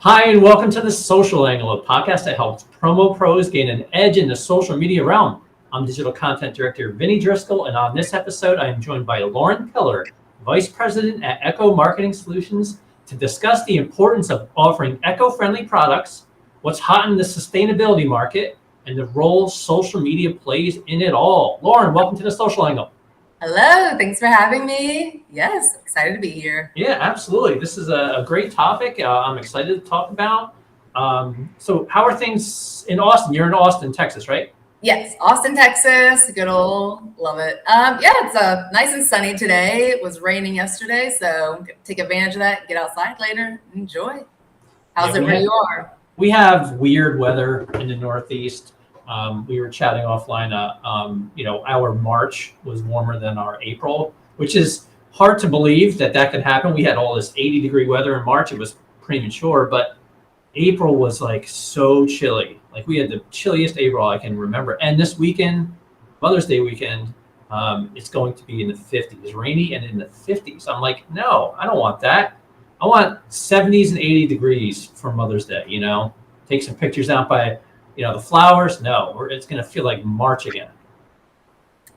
Hi, and welcome to the Social Angle, a podcast that helps promo pros gain an edge in the social media realm. I'm digital content director Vinny Driscoll, and on this episode, I am joined by Lauren Pillar, Vice President at Echo Marketing Solutions, to discuss the importance of offering eco-friendly products, what's hot in the sustainability market, and the role social media plays in it all. Lauren, welcome to the Social Angle. Hello, thanks for having me. Yes, excited to be here. Yeah, absolutely. This is a great topic. I'm excited to talk about. So how are things in Austin? You're in Austin, Texas, right? Yes, Austin, Texas. Good old, love it. Yeah, it's nice and sunny today. It was raining yesterday, so take advantage of that. Get outside later. Enjoy. How's Yeah, it where you are? we have weird weather in the Northeast. We were chatting offline. Our March was warmer than our April, which is hard to believe that could happen. We had all this 80-degree weather in March. It was premature, but April was like so chilly. Like we had the chilliest April I can remember. And this weekend, Mother's Day weekend, it's going to be in the 50s, rainy and in the 50s. I'm like, no, I don't want that. I want 70s and 80 degrees for Mother's Day, take some pictures out by, the flowers. No, it's going to feel like March again.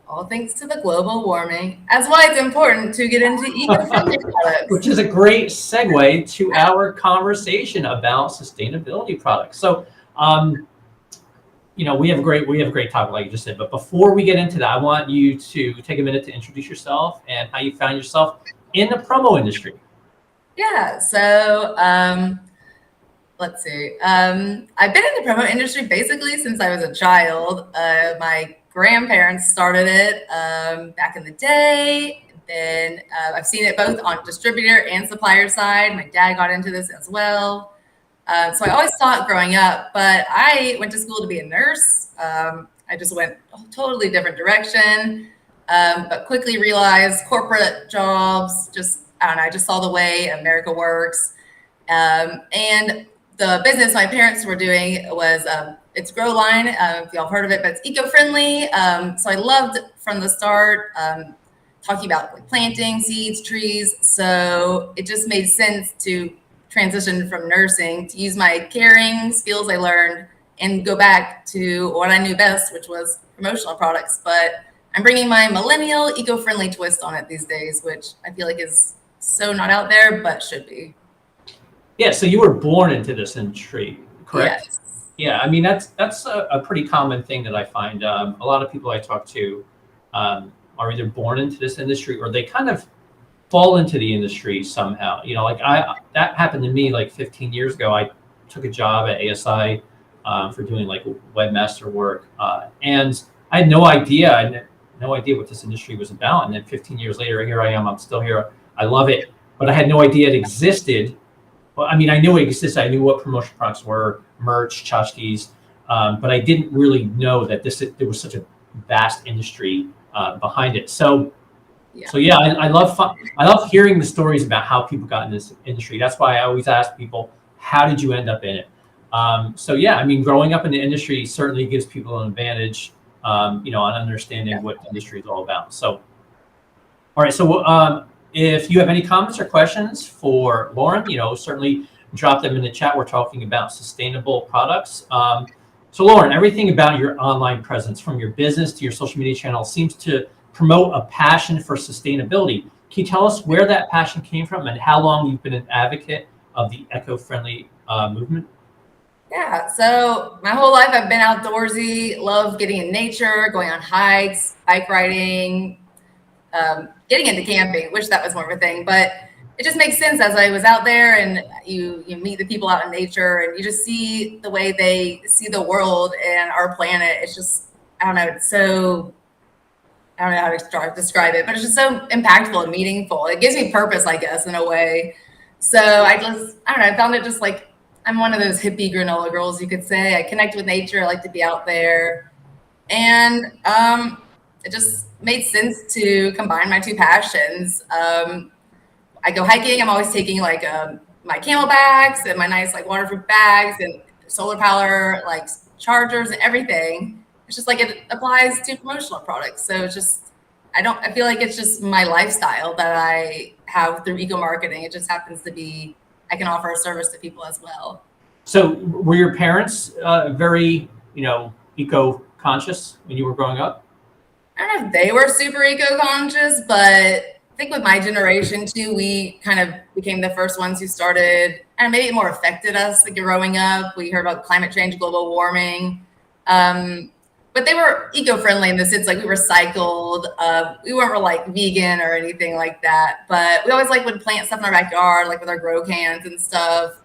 All thanks to the global warming. That's why it's important to get into eco-friendly products. Which is a great segue to our conversation about sustainability products. So, we have a great topic, like you just said. But before we get into that, I want you to take a minute to introduce yourself and how you found yourself in the promo industry. Yeah. So, let's see. I've been in the promo industry basically since I was a child. My grandparents started it back in the day. Then I've seen it both on distributor and supplier side. My dad got into this as well. So I always saw it growing up, but I went to school to be a nurse. I just went a totally different direction, but quickly realized corporate jobs, I just saw the way America works. And the business my parents were doing was it's Grow Line. If y'all heard of it, but it's eco-friendly. So I loved from the start talking about like planting seeds, trees. So it just made sense to transition from nursing to use my caring skills I learned and go back to what I knew best, which was promotional products. But I'm bringing my millennial eco-friendly twist on it these days, which I feel like is so not out there, but should be. Yeah, so you were born into this industry, correct? Yes. Yeah, I mean that's a pretty common thing that I find. A lot of people I talk to are either born into this industry or they kind of fall into the industry somehow. That happened to me like 15 years ago. I took a job at ASI for doing like webmaster work, and I had no idea. I had no idea what this industry was about. And then 15 years later, here I am. I'm still here. I love it, but I had no idea it existed. Well, I mean, I knew it existed. I knew what promotional products were, merch, tchotchkes, but I didn't really know that there was such a vast industry behind it. So yeah, I love hearing the stories about how people got in this industry. That's why I always ask people, how did you end up in it? So yeah, I mean, growing up in the industry certainly gives people an advantage, on understanding what the industry is all about. So, all right. So if you have any comments or questions for Lauren, certainly drop them in the chat. We're talking about sustainable products. So Lauren, everything about your online presence, from your business to your social media channel, seems to promote a passion for sustainability. Can you tell us where that passion came from and how long you've been an advocate of the eco-friendly movement? Yeah, so my whole life I've been outdoorsy, love getting in nature, going on hikes, bike riding, getting into camping. Wish that was more of a thing, but it just makes sense as I was out there and you meet the people out in nature and you just see the way they see the world and our planet. It's just, I don't know, I don't know how to describe it, but it's just so impactful and meaningful. It gives me purpose, I guess, in a way. So I don't know, I found it just like, I'm one of those hippie granola girls, you could say. I connect with nature. I like to be out there. And it just made sense to combine my two passions. I go hiking. I'm always taking like my CamelBaks and my nice like waterproof bags and solar power, like chargers and everything. It's just like it applies to promotional products. So it's just, I feel like it's just my lifestyle that I have through eco marketing. It just happens to be I can offer a service to people as well. So were your parents very, eco-conscious when you were growing up? I don't know if they were super eco-conscious, but I think with my generation too, we kind of became the first ones who started, and maybe it more affected us like growing up. We heard about climate change, global warming. But they were eco-friendly in the sense like we recycled. We weren't like vegan or anything like that, but we always like would plant stuff in our backyard, like with our grow cans and stuff.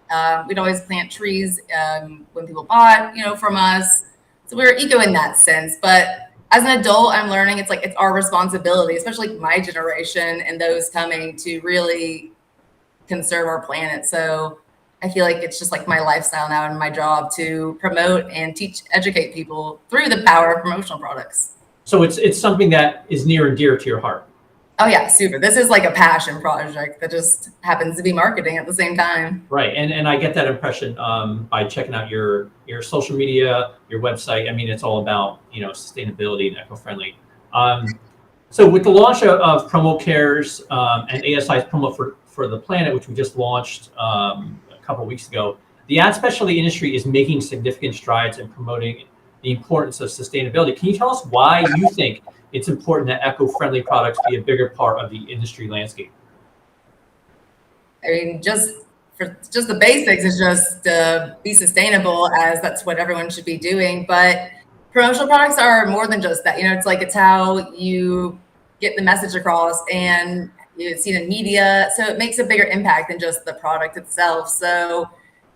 We'd always plant trees when people bought, from us. So we were eco in that sense. But as an adult, I'm learning it's like it's our responsibility, especially like my generation and those coming, to really conserve our planet. So I feel like it's just like my lifestyle now and my job to promote and teach, educate people through the power of promotional products. So it's something that is near and dear to your heart. Oh yeah, super. This is like a passion project that just happens to be marketing at the same time. Right, and I get that impression by checking out your social media, your website. I mean, it's all about sustainability and eco-friendly. So with the launch of Promo Cares and ASI's Promo for the Planet, which we just launched a couple of weeks ago, the ad specialty industry is making significant strides in promoting the importance of sustainability. Can you tell us why you think it's important that eco-friendly products be a bigger part of the industry landscape? I mean, just the basics is just be sustainable, as that's what everyone should be doing. But promotional products are more than just that. It's how you get the message across, and you see it in media. So it makes a bigger impact than just the product itself. So,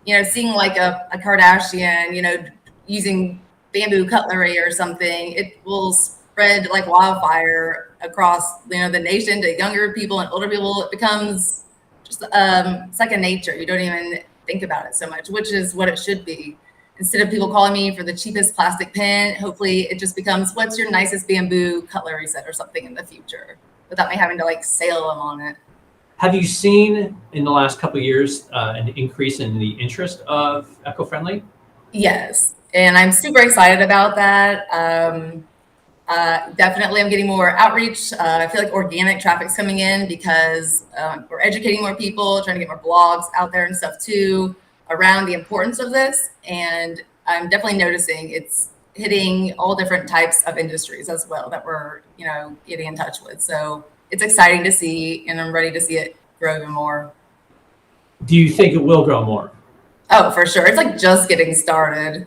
seeing like a Kardashian, using bamboo cutlery or something, it will spread like wildfire across, the nation to younger people and older people. It becomes just second nature. You don't even think about it so much, which is what it should be. Instead of people calling me for the cheapest plastic pen, hopefully it just becomes, what's your nicest bamboo cutlery set or something in the future, without me having to like sale them on it. Have you seen in the last couple of years an increase in the interest of eco-friendly? Yes, and I'm super excited about that. Definitely, I'm getting more outreach. I feel like organic traffic's coming in because we're educating more people, trying to get more blogs out there and stuff too around the importance of this. And I'm definitely noticing it's hitting all different types of industries as well that we're, getting in touch with. So it's exciting to see, and I'm ready to see it grow even more. Do you think it will grow more? Oh, for sure. It's like just getting started.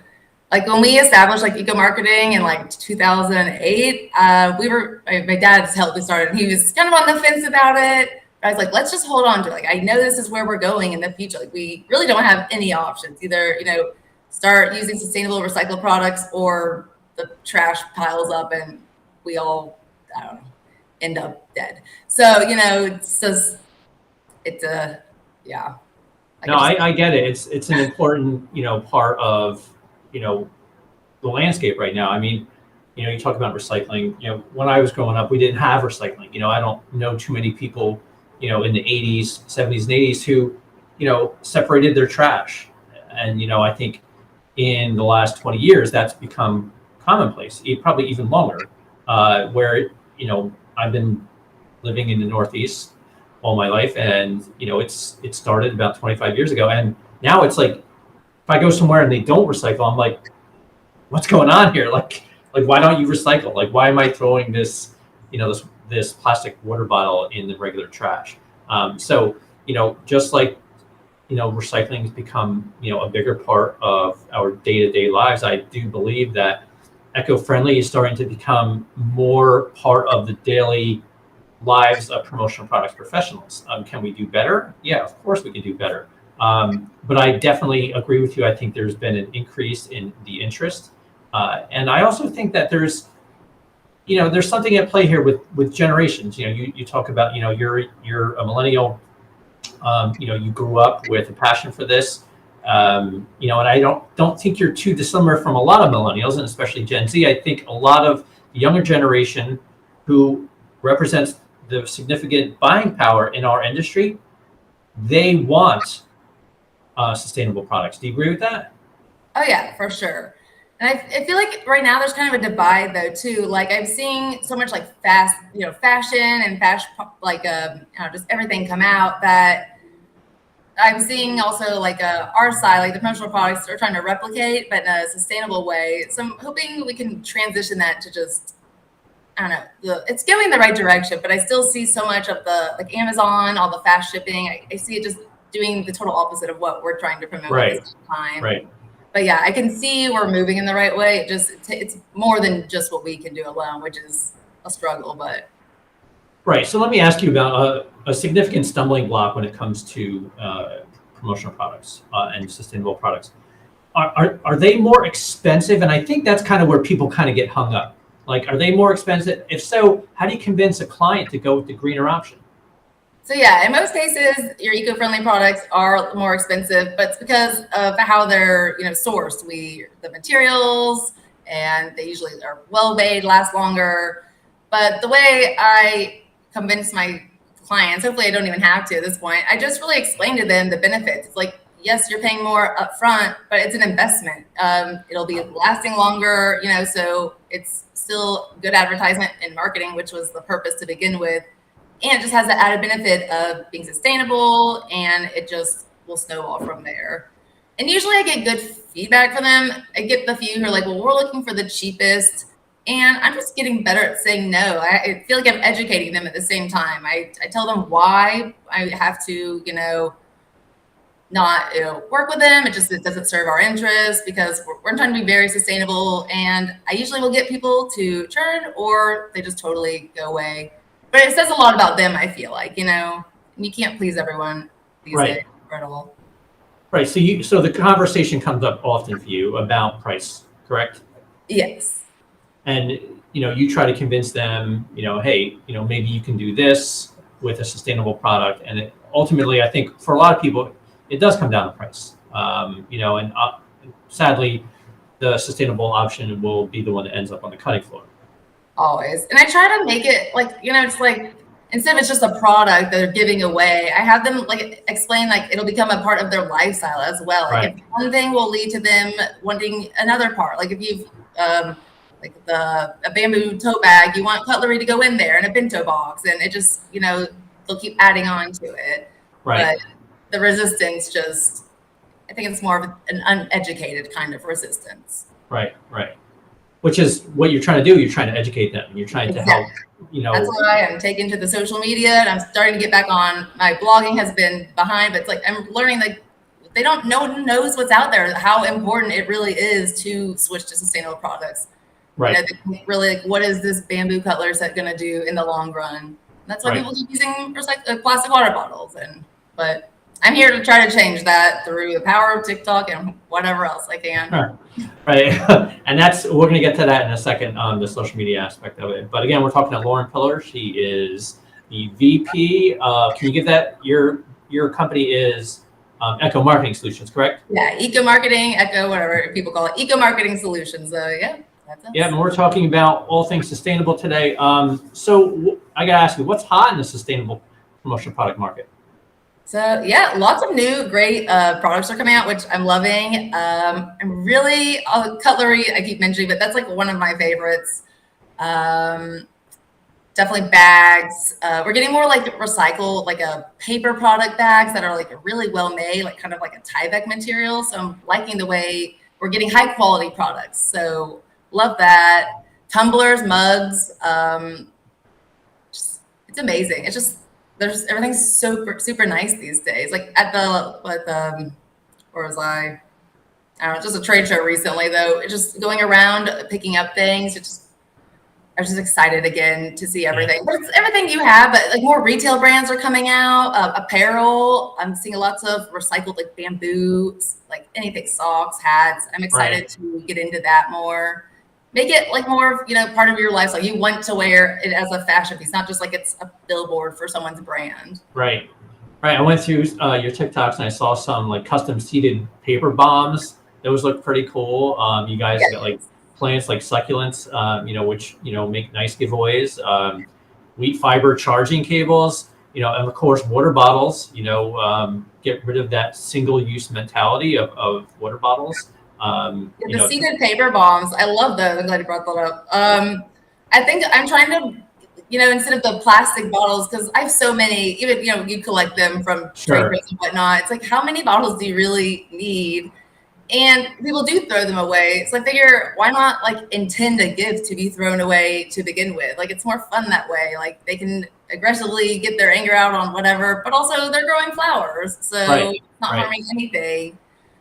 Like when we established like eco marketing in like 2008, my dad's helped me start it, and he was kind of on the fence about it. I was like, let's just hold on to it. Like, I know this is where we're going in the future. Like, we really don't have any options. Either, start using sustainable recycled products, or the trash piles up and we all, I don't know, end up dead. So, it's just, yeah. No, I get it. It's an important, part of, the landscape right now. I mean, you talk about recycling. When I was growing up, we didn't have recycling. I don't know too many people, in the 80s, 70s, and 80s who, separated their trash. And, I think in the last 20 years, that's become commonplace, probably even longer, where, I've been living in the Northeast all my life. And, it started about 25 years ago. And now it's like, if I go somewhere and they don't recycle, I'm like, what's going on here? Like why don't you recycle? Like, why am I throwing this, this plastic water bottle in the regular trash? So, just like, recycling has become, a bigger part of our day-to-day lives, I do believe that eco-friendly is starting to become more part of the daily lives of promotional products professionals. Can we do better? Yeah, of course we can do better. But I definitely agree with you. I think there's been an increase in the interest. And I also think that there's something at play here with generations. You talk about, you're a millennial, you grew up with a passion for this. And I don't think you're too dissimilar from a lot of millennials, and especially Gen Z. I think a lot of the younger generation who represents the significant buying power in our industry, they want sustainable products. Do you agree with that? Oh yeah, for sure. And I feel like right now there's kind of a divide though too. Like I'm seeing so much like fashion and just everything come out that I'm seeing also like our side, like the promotional products are trying to replicate, but in a sustainable way. So I'm hoping we can transition that to just, I don't know, it's going the right direction, but I still see so much of the like Amazon, all the fast shipping. I see it just doing the total opposite of what we're trying to promote Right. at the same time. Right. But yeah, I can see we're moving in the right way. It's more than just what we can do alone, which is a struggle, but. Right. So let me ask you about a significant stumbling block when it comes to promotional products and sustainable products. Are they more expensive? And I think that's kind of where people kind of get hung up. Like, are they more expensive? If so, how do you convince a client to go with the greener option? So yeah, in most cases, your eco-friendly products are more expensive, but it's because of how they're sourced. The materials, and they usually are well made, last longer. But the way I convince my clients, hopefully I don't even have to at this point, I just really explain to them the benefits. It's like, yes, you're paying more upfront, but it's an investment. It'll be lasting longer, so it's still good advertisement and marketing, which was the purpose to begin with. And it just has the added benefit of being sustainable, and it just will snowball from there. And usually I get good feedback from them. I get the few who are like, well, we're looking for the cheapest. And I'm just getting better at saying no. I feel like I'm educating them at the same time. I tell them why I have to, not work with them. It doesn't serve our interests because we're trying to be very sustainable. And I usually will get people to churn or they just totally go away. But it says a lot about them, I feel like, you can't please everyone these days at all. Right. So the conversation comes up often for you about price, correct? Yes. And you try to convince them, hey, maybe you can do this with a sustainable product. And ultimately, I think for a lot of people, it does come down to price. And sadly, the sustainable option will be the one that ends up on the cutting floor. Always. And I try to make it like, it's like, instead of it's just a product they're giving away, I have them like explain like it'll become a part of their lifestyle as well. Like if one thing will lead to them wanting another part. Like if you've like a bamboo tote bag, you want cutlery to go in there in a bento box, and it just they'll keep adding on to it. Right. But the resistance I think it's more of an uneducated kind of resistance. Right. Which is what you're trying to do. You're trying to educate them. You're trying to help, That's why I'm taking to the social media, and I'm starting to get back on. My blogging has been behind, but it's like I'm learning like no one knows what's out there, how important it really is to switch to sustainable products. Right. Really, like, what is this bamboo cutlery set going to do in the long run? And that's why people keep using plastic water bottles. But I'm here to try to change that through the power of TikTok and whatever else I can. Right. And we're going to get to that in a second on the social media aspect of it. But again, we're talking to Lauren Pillar. She is the VP. Can you give that? Your company is Eco Marketing Solutions, correct? Yeah, Eco Marketing, Eco, whatever people call it, Eco Marketing Solutions. So yeah, that's us. Yeah, and we're talking about all things sustainable today. So I got to ask you, what's hot in the sustainable promotional product market? So yeah, lots of new great products are coming out, which I'm loving. I'm really cutlery. I keep mentioning, but that's like one of my favorites. Definitely bags. We're getting more like recycled, like a paper product bags that are like really well made, like kind of like a Tyvek material. So I'm liking the way we're getting high quality products. So love that. Tumblers, mugs. It's amazing. It's just. Everything's super nice these days. Like where was I? I don't know, just a trade show recently though. Just going around picking up things. I was just excited again to see everything. But it's everything you have, but like more retail brands are coming out. Apparel. I'm seeing lots of recycled like bamboo, like anything, socks, hats. I'm excited to get into that more. Make it like more of, part of your life. Like you want to wear it as a fashion piece, not just like it's a billboard for someone's brand. Right. I went through your TikToks and I saw some like custom seated paper bombs. Those look pretty cool. You guys got like plants like succulents, which, make nice giveaways. Wheat fiber charging cables, and of course, water bottles, get rid of that single use mentality of water bottles. The seeded paper bombs, I love those. I'm glad you brought that up. I think I'm trying to instead of the plastic bottles, because I have so many, even, you collect them from trade fairs and whatnot. It's like, how many bottles do you really need? And people do throw them away. So I figure, why not like intend a gift to be thrown away to begin with? Like, it's more fun that way. Like, they can aggressively get their anger out on whatever, but also they're growing flowers. So it's not harming anything.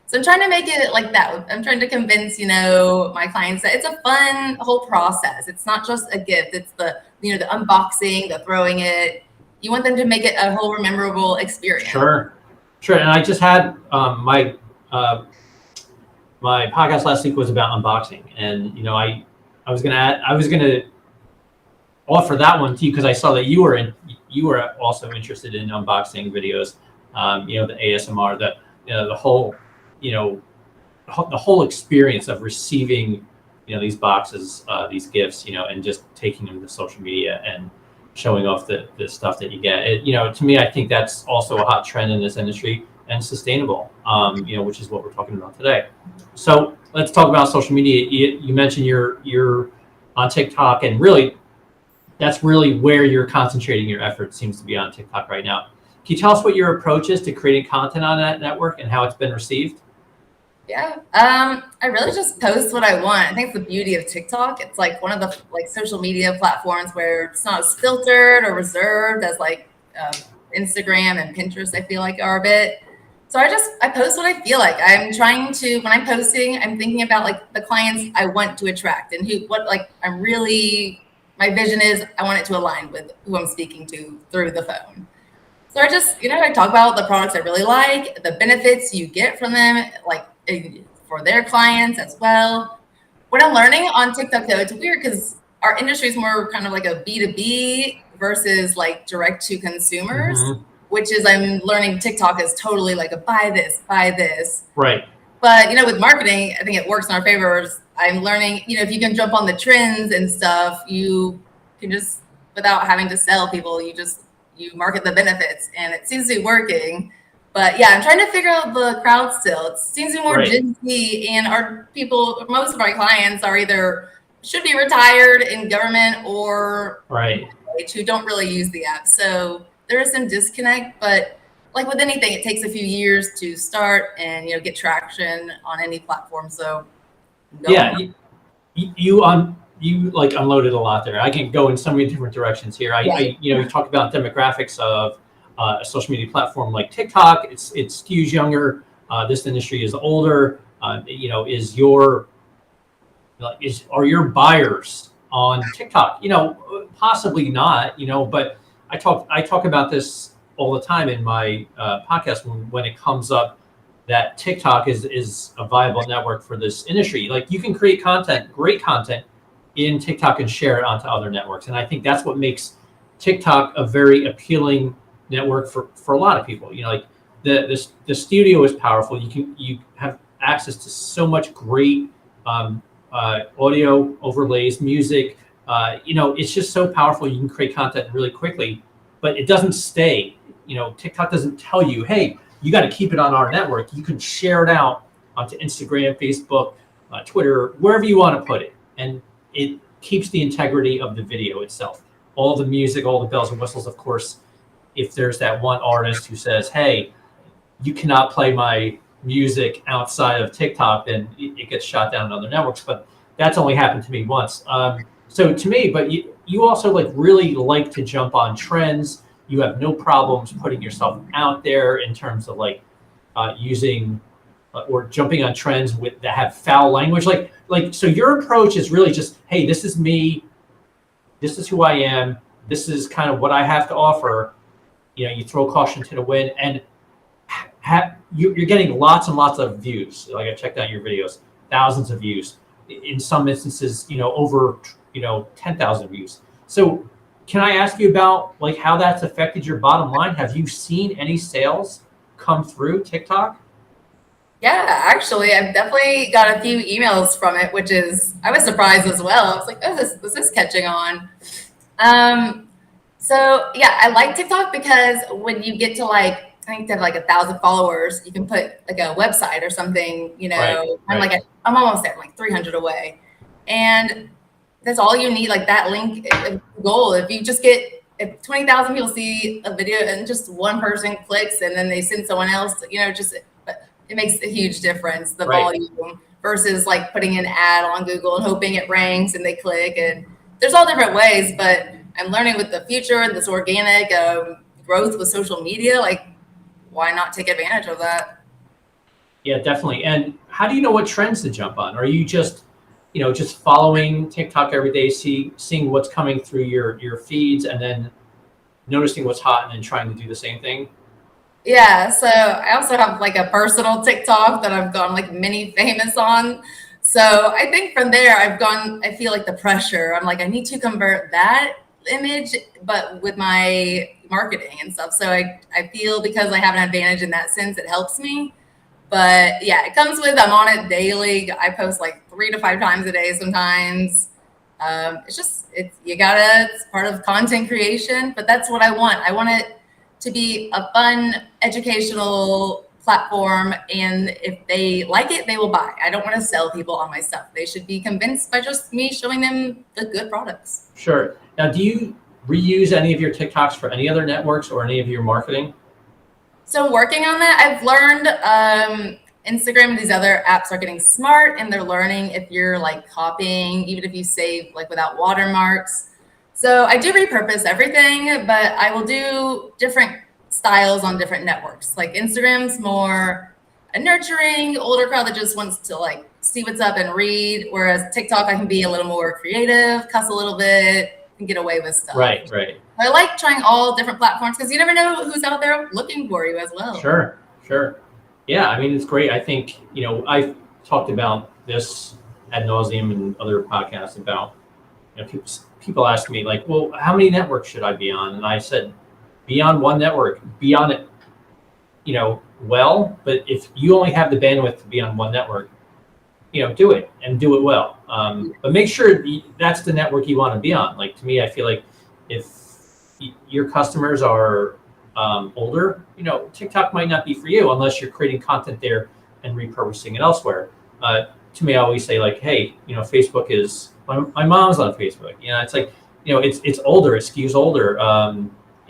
So I'm trying to make it like that. I'm trying to convince, my clients that it's a fun whole process. It's not just a gift. It's the unboxing, the throwing it. You want them to make it a whole memorable experience. Sure. And I just had my podcast last week was about unboxing, and I was gonna offer that one to you because I saw that you were also interested in unboxing videos. The ASMR, the whole the whole experience of receiving these boxes, these gifts, and just taking them to social media and showing off the stuff that you get. To me, I think that's also a hot trend in this industry and sustainable, which is what we're talking about today. So let's talk about social media. You mentioned you're on TikTok, and really, that's really where you're concentrating your efforts, seems to be on TikTok right now. Can you tell us what your approach is to creating content on that network and how it's been received? Yeah, I really just post what I want. I think it's the beauty of TikTok. It's like one of the social media platforms where it's not as filtered or reserved as Instagram and Pinterest, I feel like, are a bit. So I post what I feel like. I'm trying to, when I'm posting, I'm thinking about the clients I want to attract and my vision is I want it to align with who I'm speaking to through the phone. So I just, I talk about the products I really like, the benefits you get from them, for their clients as well. What I'm learning on TikTok, though, it's weird because our industry is more kind of like a B2B versus direct to consumers, which is I'm learning TikTok is totally like a buy this. Right. But, with marketing, I think it works in our favor. I'm learning, if you can jump on the trends and stuff, you can just, without having to sell people, you market the benefits, and it seems to be working. But yeah, I'm trying to figure out the crowd still. It seems to be more Gen Z, and our people, most of our clients are either should be retired in government or who don't really use the app. So there is some disconnect, but like with anything, it takes a few years to start and get traction on any platform. So you unloaded a lot there. I can go in so many different directions here. You talk about demographics of a social media platform like TikTok. It skews younger. This industry is older. Are your buyers on TikTok? Possibly not. But I talk about this all the time in my podcast when it comes up that TikTok is a viable network for this industry. You can create great content in TikTok and share it onto other networks, and I think that's what makes TikTok a very appealing network for a lot of people. The studio is powerful. You have access to so much great audio overlays, music. It's just so powerful. You can create content really quickly, but it doesn't stay. TikTok doesn't tell you, hey, you got to keep it on our network. You can share it out onto Instagram, Facebook, Twitter, wherever you want to put it, and it keeps the integrity of the video itself. All the music, all the bells and whistles, of course. If there's that one artist who says, hey, you cannot play my music outside of TikTok, then it gets shot down on other networks. But that's only happened to me once. So to me, but you also really like to jump on trends. You have no problems putting yourself out there in terms of using or jumping on trends that have foul language. So your approach is really just, hey, this is me. This is who I am. This is kind of what I have to offer. You throw caution to the wind, and you're getting lots and lots of views. I checked out your videos, thousands of views. In some instances, over 10,000 views. So can I ask you about how that's affected your bottom line? Have you seen any sales come through TikTok? Yeah, actually, I've definitely got a few emails from it, which I was surprised as well. I was like, oh, this is catching on. So yeah, I like TikTok because when you get to I think to have 1,000 followers, you can put a website or something, I'm almost there, I'm 300 away. And that's all you need. Like that link goal. If you just get, if 20,000 people see a video and just one person clicks and then they send someone else, just it makes a huge difference, the Right. volume versus like putting an ad on Google and hoping it ranks and they click. And there's all different ways, but I'm learning with the future, this organic growth with social media, like why not take advantage of that? Yeah, definitely. And how do you know what trends to jump on? Are you just, just following TikTok every day, seeing what's coming through your feeds, and then noticing what's hot and then trying to do the same thing? Yeah, so I also have like a personal TikTok that I've gone like mini famous on. So I think from there I feel like the pressure. I'm like, I need to convert that image, but with my marketing and stuff. So I feel because I have an advantage in that sense, it helps me. But yeah, it comes with, I'm on it daily. I post like 3 to 5 times a day sometimes. It's part of content creation, but that's what I want. I want it to be a fun, educational platform. And if they like it, they will buy. I don't want to sell people on my stuff. They should be convinced by just me showing them the good products. Sure. Now, do you reuse any of your TikToks for any other networks or any of your marketing? So working on that, I've learned Instagram and these other apps are getting smart and they're learning if you're like copying, even if you save like without watermarks. So I do repurpose everything, but I will do different styles on different networks. Like Instagram's more a nurturing older crowd that just wants to like see what's up and read. Whereas TikTok, I can be a little more creative, cuss a little bit, and get away with stuff. Right. I like trying all different platforms because you never know who's out there looking for you as well. Sure. Yeah, I mean, it's great. I think, I've talked about this ad nauseum in other podcasts about, people ask me like, well, how many networks should I be on? And I said, be on one network, be on it, well, but if you only have the bandwidth to be on one network, do it and do it well. But make sure that's the network you want to be on. Like, to me, I feel like if your customers are older, TikTok might not be for you unless you're creating content there and repurposing it elsewhere. To me, I always say like, hey, Facebook is, my mom's on Facebook. It's like, it's older, it skews older.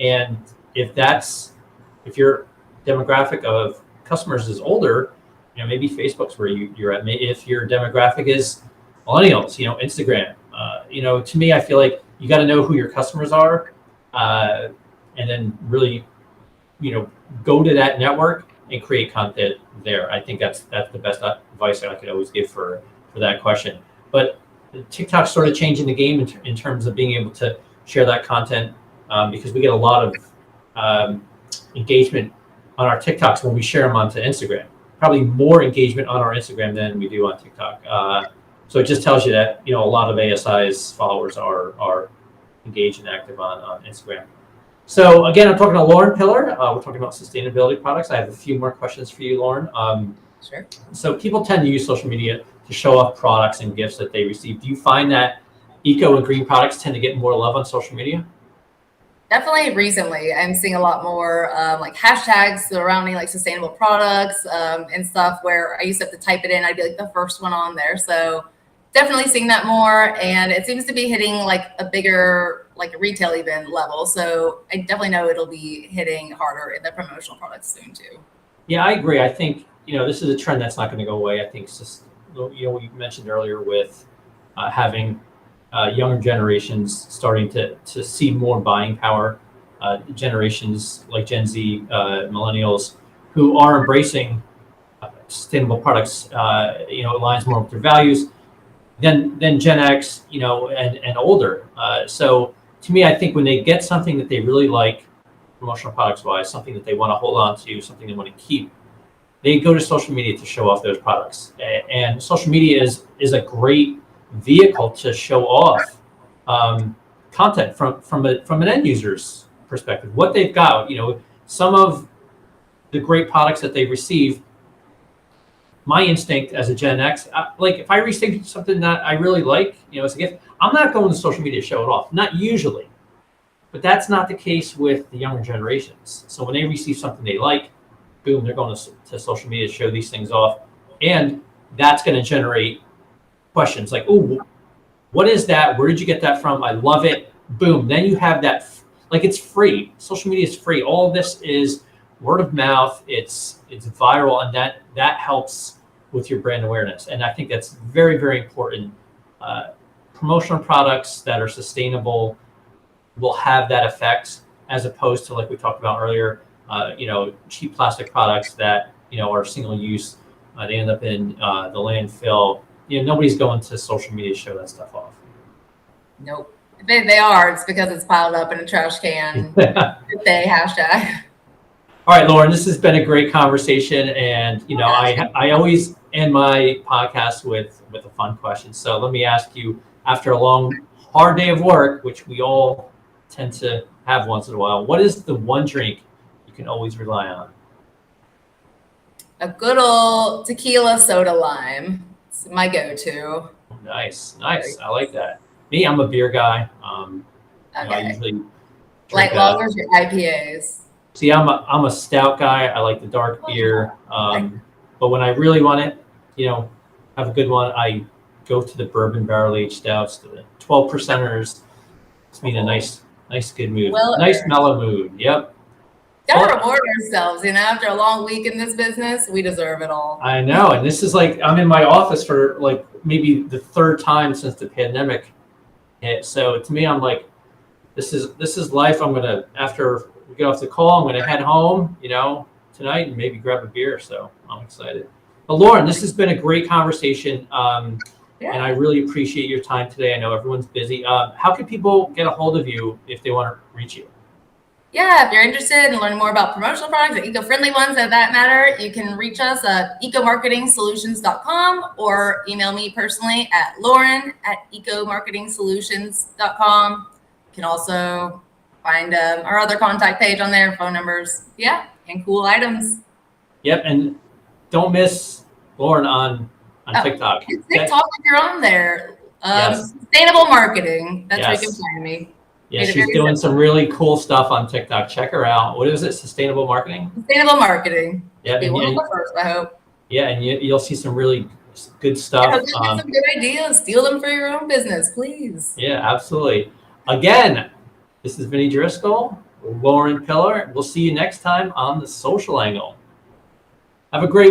And if your demographic of customers is older, maybe Facebook's where you're at. If your demographic is millennials, Instagram. To me, I feel like you got to know who your customers are, and then really, go to that network and create content there. I think that's the best advice I could always give for that question. But TikTok's sort of changing the game in terms of being able to share that content, because we get a lot of engagement on our TikToks when we share them onto Instagram. Probably more engagement on our Instagram than we do on TikTok. So it just tells you that a lot of ASI's followers are engaged and active on Instagram. So again, I'm talking to Lauren Pillar. We're talking about sustainability products. I have a few more questions for you, Lauren. Sure. So people tend to use social media to show off products and gifts that they receive. Do you find that eco and green products tend to get more love on social media? Definitely recently, I'm seeing a lot more like hashtags surrounding like sustainable products and stuff where I used to have to type it in. I'd be like the first one on there. So definitely seeing that more. And it seems to be hitting like a bigger, like a retail even level. So I definitely know it'll be hitting harder in the promotional products soon too. Yeah, I agree. I think, this is a trend that's not going to go away. I think it's just, we mentioned earlier with having younger generations starting to see more buying power, generations like Gen Z, millennials, who are embracing sustainable products, aligns more with their values than Gen X, and older. So to me, I think when they get something that they really like, promotional products wise, something that they want to hold on to, something they want to keep, they go to social media to show off those products. And social media is a great vehicle to show off content from an end user's perspective, what they've got. Some of the great products that they receive. My instinct as a Gen X, like if I receive something that I really like, as a gift, I'm not going to social media to show it off. Not usually, but that's not the case with the younger generations. So when they receive something they like, boom, they're going to social media to show these things off, and that's going to generate questions like, "Oh, what is that? Where did you get that from? I love it. Boom. Then you have that, like, it's free. Social media is free. All of this is word of mouth. It's viral, and that helps with your brand awareness. And I think that's very, very important. Promotional products that are sustainable will have that effect, as opposed to, like we talked about earlier, cheap plastic products that, are single use. They end up in the landfill. Nobody's going to social media to show that stuff off. Nope. If they are, it's because it's piled up in a trash can. They hashtag. All right, Lauren, this has been a great conversation, and I always end my podcast with a fun question. So let me ask you, after a long, hard day of work, which we all tend to have once in a while, what is the one drink you can always rely on? A good old tequila soda lime. It's my go-to. Nice. I like that. Me, I'm a beer guy. I usually like lagers or IPAs. See, I'm a stout guy. I like the dark beer. But when I really want it, have a good one, I go to the bourbon barrel aged stouts, the 12%ers. It's me in a nice good mood. Nice mellow mood. Yep. Gotta reward ourselves, after a long week in this business, we deserve it all. I know. And this is like, I'm in my office for like maybe the third time since the pandemic hit. So to me, I'm like, this is life. I'm gonna, after we get off the call, I'm gonna head home, tonight, and maybe grab a beer. So I'm excited. But Lauren, this has been a great conversation. And I really appreciate your time today. I know everyone's busy. How can people get a hold of you if they want to reach you? Yeah, if you're interested in learning more about promotional products or eco-friendly ones that matter, you can reach us at ecomarketingsolutions.com or email me personally at lauren@ecomarketingsolutions.com. You can also find our other contact page on there, phone numbers, and cool items. Yep, and don't miss Lauren on TikTok. TikTok, if you're on there. Yes. Sustainable marketing. That's where you can find me. Yeah, she's doing some really cool stuff on TikTok. Check her out. What is it? Sustainable marketing? Sustainable marketing. Yeah. Be one of the first, I hope. Yeah, and you'll see some really good stuff. Get some good ideas. Steal them for your own business, please. Yeah, absolutely. Again, this is Vinny Driscoll, Lauren Pillar. We'll see you next time on The Social Angle. Have a great week.